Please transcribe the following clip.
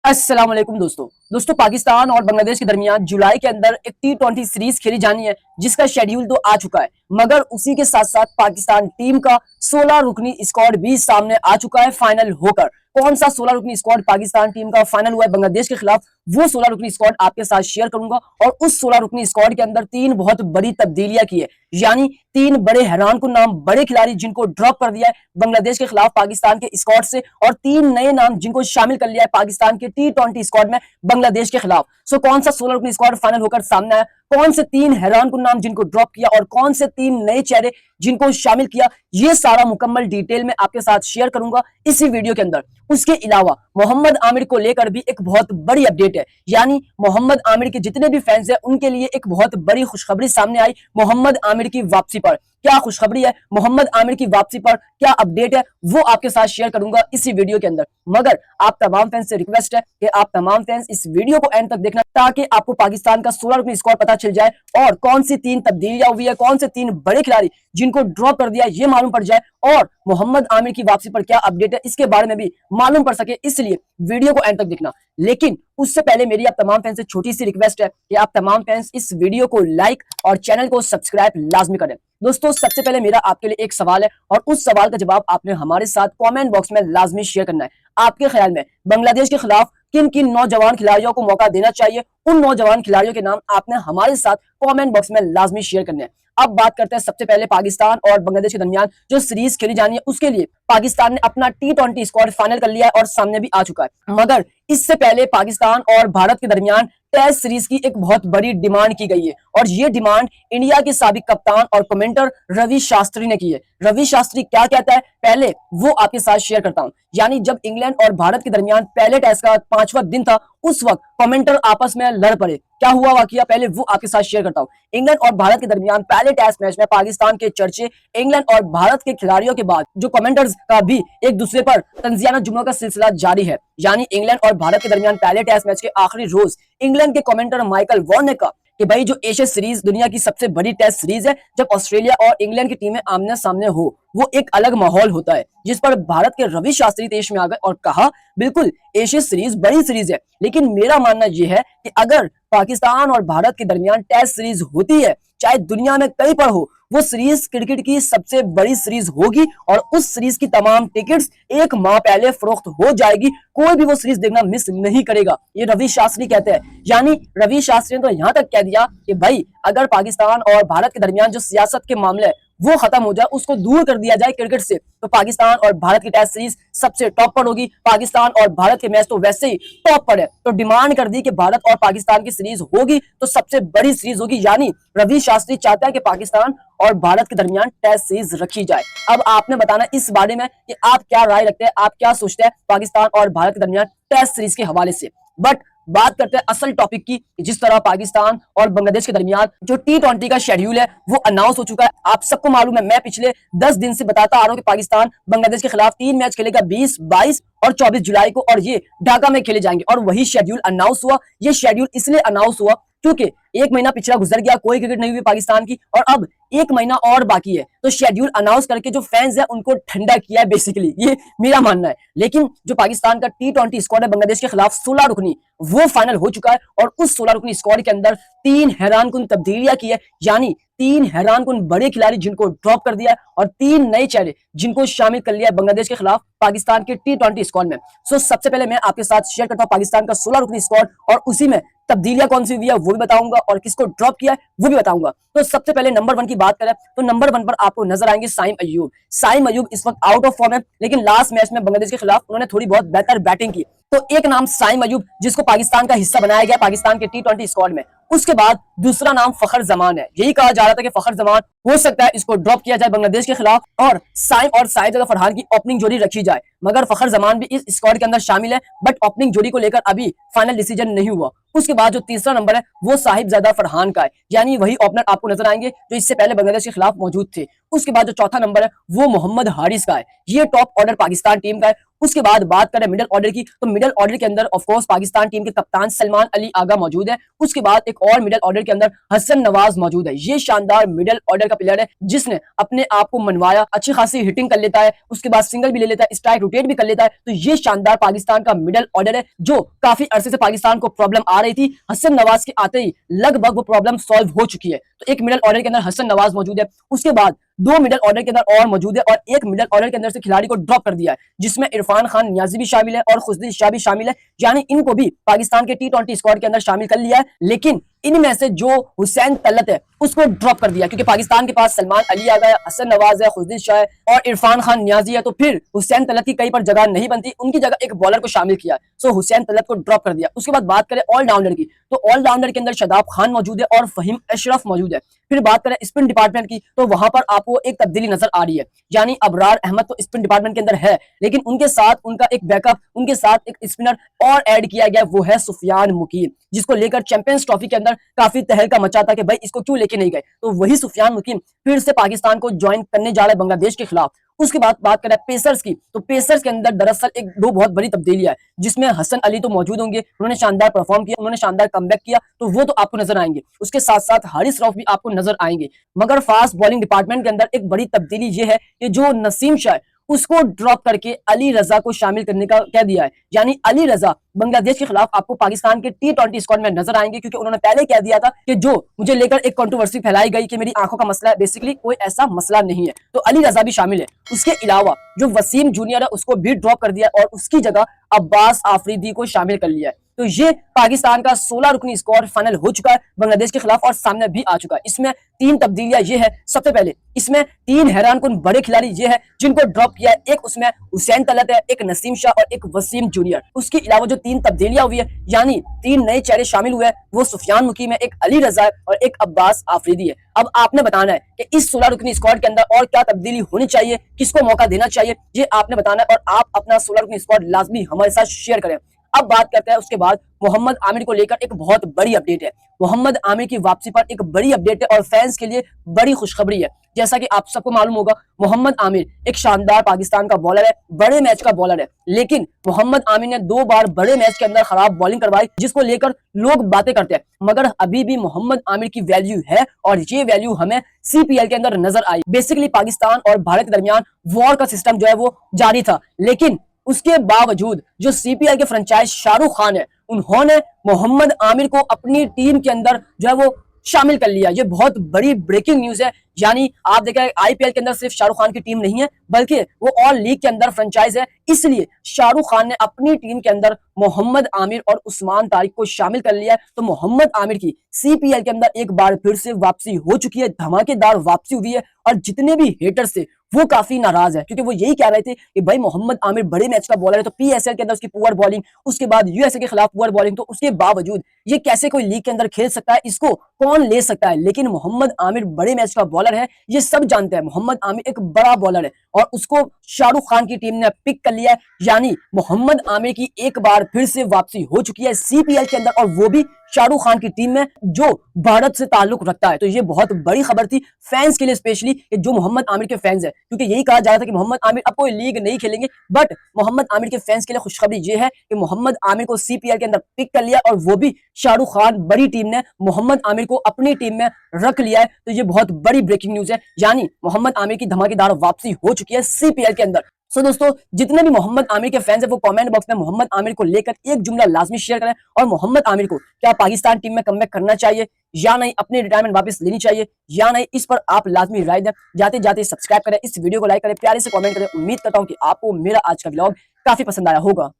अस्सलाम वालेकुम दोस्तों पाकिस्तान और बांग्लादेश के दरमियान जुलाई के अंदर एक T20 सीरीज खेली जानी है जिसका शेड्यूल तो आ चुका है, मगर उसी के साथ साथ पाकिस्तान टीम का 16 रुकनी स्क्वाड भी सामने आ चुका है फाइनल होकर। कौन सा 16 रुकनी स्क्वाड पाकिस्तान टीम का फाइनल हुआ है बांग्लादेश के खिलाफ, वो 16 रुकनी स्क्वाड आपके साथ शेयर करूंगा। और उस 16 रुकनी स्क्वाड के अंदर तीन बहुत बड़ी तब्दीलियां की है, यानी तीन बड़े हैरान कुन नाम, बड़े खिलाड़ी जिनको ड्रॉप कर दिया है बांग्लादेश के खिलाफ पाकिस्तान के स्क्वाड से, और तीन नए नाम जिनको शामिल कर लिया है पाकिस्तान के T20 स्क्वाड में बांग्लादेश के खिलाफ। कौन सा 16 रुकनी स्क्वाड फाइनल होकर सामने आया, कौन से तीन हैरान कुन नाम जिनको ड्रॉप किया और कौन से तीन नए चेहरे जिनको शामिल किया, ये सारा मुकम्मल डिटेल में आपके साथ शेयर करूंगा इसी वीडियो के अंदर। उसके अलावा मोहम्मद आमिर को लेकर भी एक बहुत बड़ी अपडेट है, यानी मोहम्मद आमिर के जितने भी फैंस हैं उनके लिए एक बहुत बड़ी खुशखबरी सामने आई मोहम्मद आमिर की वापसी पर। क्या खुशखबरी है मोहम्मद आमिर की वापसी पर, क्या अपडेट है, वो आपके साथ शेयर करूंगा इसी वीडियो के अंदर। मगर आप तमाम फैंस से रिक्वेस्ट है कि आप तमाम फैंस इस वीडियो को एंड तक देखना, ताकि आपको पाकिस्तान का 16 रुकनी स्क्वाड पता चल जाए और कौन सी तीन तब्दीलियां हुई है, कौन से तीन बड़े खिलाड़ी जिनको ड्रॉप कर दिया ये मालूम पड़ जाए, और मोहम्मद आमिर की वापसी पर क्या अपडेट है इसके बारे में भी मालूम पड़ सके, इसलिए वीडियो को एंड तक देखना। लेकिन उससे पहले मेरी आप तमाम फैंस से छोटी सी रिक्वेस्ट है कि आप तमाम फैंस इस वीडियो को लाइक और चैनल को सब्सक्राइब लाजमी करें। दोस्तों सबसे पहले मेरा आपके लिए एक सवाल है, और उस सवाल का जवाब आपने हमारे साथ कमेंट बॉक्स में लाजमी शेयर करना है। आपके ख्याल में बांग्लादेश के खिलाफ किन किन नौजवान खिलाड़ियों को मौका देना चाहिए, उन नौजवान खिलाड़ियों के नाम आपने हमारे साथ कमेंट बॉक्स में लाजमी शेयर करने हैं। अब बात करते हैं सबसे पहले पाकिस्तान और बांग्लादेश के दरमियान जो सीरीज खेली जानी है, उसके लिए पाकिस्तान ने अपना T20 स्क्वाड फाइनल कर लिया है और सामने भी आ चुका है। मगर इससे पहले पाकिस्तान और भारत के दरमियान टेस्ट सीरीज की एक बहुत बड़ी डिमांड की गई है, और ये डिमांड इंडिया के साबिक कप्तान और कमेंटर रवि शास्त्री ने की है। रवि शास्त्री क्या कहता है पहले वो आपके साथ शेयर करता हूं। यानी जब इंग्लैंड और भारत के दरमियान पहले टेस्ट का 5वां दिन था, उस वक्त कमेंटर आपस में लड़ पड़े। क्या हुआ वाकया, पहले वो आपके साथ शेयर करता हूं। इंग्लैंड और भारत के दरमियान पहले टेस्ट मैच में पाकिस्तान के चर्चे इंग्लैंड और भारत के खिलाड़ियों के बाद जो कमेंटर्स का भी एक दूसरे पर तंजियाना जुमलों का सिलसिला जारी है। यानी इंग्लैंड और भारत के दरमियान पहले टेस्ट मैच के आखिरी रोज इंग्लैंड के कमेंटर माइकल वॉन ने कहा कि भाई जो एशिया सीरीज दुनिया की सबसे बड़ी टेस्ट सीरीज है, जब ऑस्ट्रेलिया और इंग्लैंड की टीमें आमने सामने हो वो एक अलग माहौल होता है। जिस पर भारत के रवि शास्त्री देश में आ गए और कहा बिल्कुल एशिया सीरीज बड़ी सीरीज है, लेकिन मेरा मानना यह है कि अगर पाकिस्तान और भारत के दरमियान टेस्ट सीरीज होती है, चाहे दुनिया में कहीं पर हो, वो सीरीज क्रिकेट की सबसे बड़ी सीरीज होगी और उस सीरीज की तमाम टिकट्स एक माह पहले फरोख्त हो जाएगी, कोई भी वो सीरीज देखना मिस नहीं करेगा, ये रवि शास्त्री कहते हैं। यानी रवि शास्त्री ने तो यहां तक कह दिया कि भाई अगर पाकिस्तान और भारत के दरमियान जो सियासत के मामले है वो खत्म हो जाए, उसको दूर कर दिया जाए क्रिकेट से, तो पाकिस्तान और भारत की टेस्ट सीरीज सबसे टॉप पर होगी। पाकिस्तान और भारत के मैच तो वैसे ही टॉप पर है, तो डिमांड कर दी कि भारत और पाकिस्तान की सीरीज होगी तो सबसे बड़ी सीरीज होगी। यानी रवि शास्त्री चाहता है कि पाकिस्तान और भारत के दरमियान टेस्ट सीरीज रखी जाए। अब आपने बताना इस बारे में कि आप क्या राय रखते हैं, आप क्या सोचते हैं पाकिस्तान और भारत के दरमियान टेस्ट सीरीज के हवाले से। बट बात करते हैं असल टॉपिक की, जिस तरह पाकिस्तान और बांग्लादेश के दरमियान जो T20 का शेड्यूल है वो अनाउंस हो चुका है। आप सबको मालूम है, मैं पिछले 10 दिन से बताता आ रहा हूं कि पाकिस्तान बांग्लादेश के खिलाफ 3 मैच खेलेगा 20, 22 और 24 जुलाई को, और ये ढाका में खेले जाएंगे, और वही शेड्यूल अनाउंस हुआ। ये शेड्यूल इसलिए अनाउंस हुआ क्योंकि एक महीना पिछला गुजर गया, कोई क्रिकेट नहीं हुई पाकिस्तान की, और अब एक महीना और बाकी है, तो शेड्यूल अनाउंस करके जो फैंस है उनको ठंडा किया है बेसिकली, ये मेरा मानना है। लेकिन जो पाकिस्तान का T20 स्क्वाड है बांग्लादेश के खिलाफ 16 रुकनी, वो फाइनल हो चुका है, और उस 16 रुकनी स्क्वाड के अंदर तीन हैरानकुन तब्दीलियां की है, यानी तीन हैरानकुन बड़े खिलाड़ी जिनको ड्रॉप कर दिया है, और तीन नए चेहरे जिनको शामिल कर लिया है बांग्लादेश के खिलाफ पाकिस्तान के T20 स्क्वाड में। सबसे पहले मैं आपके साथ शेयर करता हूं पाकिस्तान का 16 रुकनी स्क्वाड, और उसी में तब्दीलियां कौन सी हुई है वो भी बताऊंगा, और किसको ड्रॉप किया है वो भी बताऊंगा। तो सबसे पहले नंबर 1 की बात करें तो नंबर 1 पर आपको नजर आएंगे साइम अय्यूब। साइम अय्यूब इस वक्त आउट ऑफ फॉर्म है, लेकिन लास्ट मैच में बांग्लादेश के खिलाफ उन्होंने थोड़ी बहुत बेहतर बैटिंग की। तो एक नाम साइम अय्यूब जिसको पाकिस्तान का हिस्सा बनाया गया पाकिस्तान के T20 स्क्वाड में। उसके बाद दूसरा नाम फखर जमान है, यही कहा जा रहा था कि फखर जमान हो सकता है इसको ड्रॉप किया जाए बांग्लादेश के खिलाफ, और साइम और साइद फरहान की ओपनिंग जोड़ी रखी जाए, मगर फखर जमान भी इस स्क्वाड के अंदर शामिल है, बट ओपनिंग जोड़ी को लेकर अभी फाइनल डिसीजन नहीं हुआ। उसके बाद जो तीसरा नंबर है वो साहिबजादा फरहान का है, यानी वही ओपनर आपको नजर आएंगे जो इससे पहले बांग्लादेश के खिलाफ मौजूद थे। उसके बाद जो चौथा नंबर है वो मोहम्मद हारिस का है। ये टॉप ऑर्डर पाकिस्तान टीम का है। उसके बाद बात करें मिडिल ऑर्डर की, तो मिडिल ऑर्डर के अंदर ऑफ कोर्स पाकिस्तान टीम के कप्तान सलमान अली आगा मौजूद है। उसके बाद एक और मिडिल ऑर्डर के अंदर हसन नवाज मौजूद है। ये शानदार मिडिल ऑर्डर का प्लेयर है जिसने अपने आप को मनवाया, अच्छी खासी हिटिंग कर लेता है, उसके बाद सिंगल भी ले लेता है, स्ट्राइक रोटेट भी कर लेता है। तो ये शानदार पाकिस्तान का मिडिल ऑर्डर है जो काफी अरसे से पाकिस्तान को प्रॉब्लम आ रही थी। हसन नवाज के आते ही लगभग वो प्रॉब्लम सॉल्व हो चुकी है। तो एक मिडिल ऑर्डर के अंदर हसन नवाज मौजूद है। उसके बाद दो मिडिल ऑर्डर के अंदर और मौजूद है और एक मिडिल ऑर्डर के अंदर से खिलाड़ी को ड्रॉप कर दिया है जिसमें इरफान खान नियाजी भी शामिल है और खुशदिल शाह भी शामिल है। यानी इनको भी पाकिस्तान के T20 स्क्वाड के अंदर शामिल कर लिया है, लेकिन इनमें से जो हुसैन तलत है उसको ड्रॉप कर दिया क्योंकि पाकिस्तान के पास सलमान अली आ गया, हसन नवाज है, खुशदिल शाह है और इरफान खान नियाजी है। तो फिर हुसैन तलत की कहीं पर जगह नहीं बनती, उनकी जगह एक बॉलर को शामिल किया, सो हुसैन तलत को ड्रॉप कर दिया। उसके बाद बात करें ऑलराउंडर की, तो ऑलराउंडर के अंदर शादाब खान मौजूद है और फहीम अशरफ मौजूद है। फिर बात करें स्पिन डिपार्टमेंट की, तो वहां पर आपको एक तब्दीली नजर आ रही है, यानी अबरार अहमद तो स्पिन डिपार्टमेंट के अंदर है, लेकिन उनके साथ उनका एक बैकअप, उनके साथ एक स्पिनर और ऐड किया गया, वो है सुफियान मुकीम, जिसको लेकर चैंपियंस ट्रॉफी के अंदर काफी तहलका मचा था कि भाई इसको क्यों लेके नहीं गए। तो वही सुफियान मुकीम फिर से पाकिस्तान को ज्वाइन करने जा रहे हैं बांग्लादेश के खिलाफ। उसके बाद बात करें पेसर्स की, तो पेसर्स के अंदर दरअसल एक दो बहुत बड़ी तब्दीलियां है जिसमें हसन अली तो मौजूद होंगे, उन्होंने शानदार परफॉर्म किया, उन्होंने शानदार कमबैक किया, तो वो तो आपको नजर आएंगे। उसके साथ साथ हारिस रऊफ भी आपको नजर आएंगे। मगर फास्ट बॉलिंग डिपार्टमेंट के अंदर एक बड़ी तब्दीली ये है कि जो नसीम शाह उसको ड्रॉप करके अली रजा को शामिल करने का कह दिया है। यानी अली रजा बांग्लादेश के खिलाफ आपको पाकिस्तान के T20 स्क्वाड में नजर आएंगे क्योंकि उन्होंने पहले कह दिया था कि जो मुझे लेकर एक कंट्रोवर्सी फैलाई गई कि मेरी आंखों का मसला है, बेसिकली कोई ऐसा मसला नहीं है। तो अली रजा भी शामिल है। उसके अलावा जो वसीम जूनियर है उसको भी ड्रॉप कर दिया और उसकी जगह अब्बास आफरीदी को शामिल कर लिया है। तो ये पाकिस्तान का 16 रुकनी स्क्वाड फाइनल हो चुका है बांग्लादेश के खिलाफ और सामने भी आ चुका है। इसमें तीन तब्दीलियां ये है, सबसे पहले इसमें तीन हैरानकुन बड़े खिलाड़ी ये है जिनको ड्रॉप किया है। एक उसमें हुसैन तलत है, एक नसीम शाह और एक वसीम जूनियर। उसके अलावा जो तीन तब्दीलियां हुई है यानी तीन नए चेहरे शामिल हुए हैं, वो सुफियान मुकीम है, एक अली रजा है और एक अब्बास आफरीदी है। अब आपने बताना है कि इस 16 रुकनी स्क्वाड के अंदर और क्या तब्दीली होनी चाहिए, किसको मौका देना चाहिए, ये आपने बताना है और आप अपना 16 रुकनी स्क्वाड लाजमी हमारे साथ शेयर करें। अब बात करते हैं उसके बाद मोहम्मद आमिर को लेकर एक बहुत बड़ी अपडेट है। मोहम्मद आमिर की वापसी पर एक बड़ी अपडेट है और फैंस के लिए बड़ी खुशखबरी है। जैसा कि आप सबको मालूम होगा, मोहम्मद आमिर एक शानदार पाकिस्तान का बॉलर है, बड़े मैच का बॉलर है, लेकिन मोहम्मद आमिर ने 2 बार बड़े मैच के अंदर खराब बॉलिंग करवाई जिसको लेकर लोग बातें करते हैं। मगर अभी भी मोहम्मद आमिर की वैल्यू है और ये वैल्यू हमें CPL के अंदर नजर आई। बेसिकली पाकिस्तान और भारत के दरमियान वॉर का सिस्टम जो है वो जारी था, लेकिन उसके बावजूद जो CPL के फ्रेंचाइज शाहरुख खान है उन्होंने मोहम्मद आमिर को अपनी टीम के अंदर जो है वो शामिल कर लिया। ये बहुत बड़ी ब्रेकिंग न्यूज है। यानी आप देखें IPL के अंदर सिर्फ शाहरुख खान की टीम नहीं है बल्कि वो ऑल लीग के अंदर फ्रेंचाइज है, इसलिए शाहरुख खान ने अपनी टीम के अंदर मोहम्मद आमिर और उस्मान तारिक को शामिल कर लिया है। तो मोहम्मद आमिर की CPL के अंदर एक बार फिर से वापसी हो चुकी है, धमाकेदार वापसी हुई है और जितने भी हेटर्स थे वो काफी नाराज है क्योंकि वो यही कह रहे थे कि भाई मोहम्मद आमिर बड़े मैच का बॉलर है, तो PSL के अंदर उसकी पुअर बॉलिंग, उसके बाद USA के खिलाफ पुअर बॉलिंग, तो उसके बावजूद ये कैसे कोई लीग के अंदर खेल सकता है, इसको कौन ले सकता है। लेकिन मोहम्मद आमिर बड़े मैच का बॉलर है, ये सब जानते हैं। मोहम्मद आमिर एक बड़ा बॉलर है और उसको शाहरुख खान की टीम ने पिक कर लिया है। यानी मोहम्मद आमिर की एक बार फिर से वापसी हो चुकी है CPL के अंदर और वो भी शाहरुख खान की टीम में जो भारत से ताल्लुक रखता है। तो ये बहुत बड़ी खबर थी फैंस के लिए, स्पेशली जो मोहम्मद आमिर के फैंस है, क्योंकि यही कहा जा रहा था कि मोहम्मद आमिर अब कोई लीग नहीं खेलेंगे। बट मोहम्मद आमिर के फैंस के लिए खुशखबरी ये है कि मोहम्मद आमिर को CPL के अंदर पिक कर लिया और वो भी शाहरुख खान बड़ी टीम ने मोहम्मद आमिर को अपनी टीम में रख लिया है। तो ये बहुत बड़ी ब्रेकिंग न्यूज है, यानी मोहम्मद आमिर की धमाकेदार वापसी हो चुकी है CPL के अंदर। सो दोस्तों, जितने भी मोहम्मद आमिर के फैंस हैं वो कमेंट बॉक्स में मोहम्मद आमिर को लेकर एक जुमला लाजमी शेयर करें और मोहम्मद आमिर को क्या पाकिस्तान टीम में कमबैक करना चाहिए या नहीं, अपनी रिटायरमेंट वापस लेनी चाहिए या नहीं, इस पर आप लाजमी राय दें। जाते जाते सब्सक्राइब करें, इस वीडियो को लाइक करें, प्यारे से कमेंट करें। उम्मीद करता हूं कि आपको मेरा आज का व्लॉग काफी पसंद आया होगा।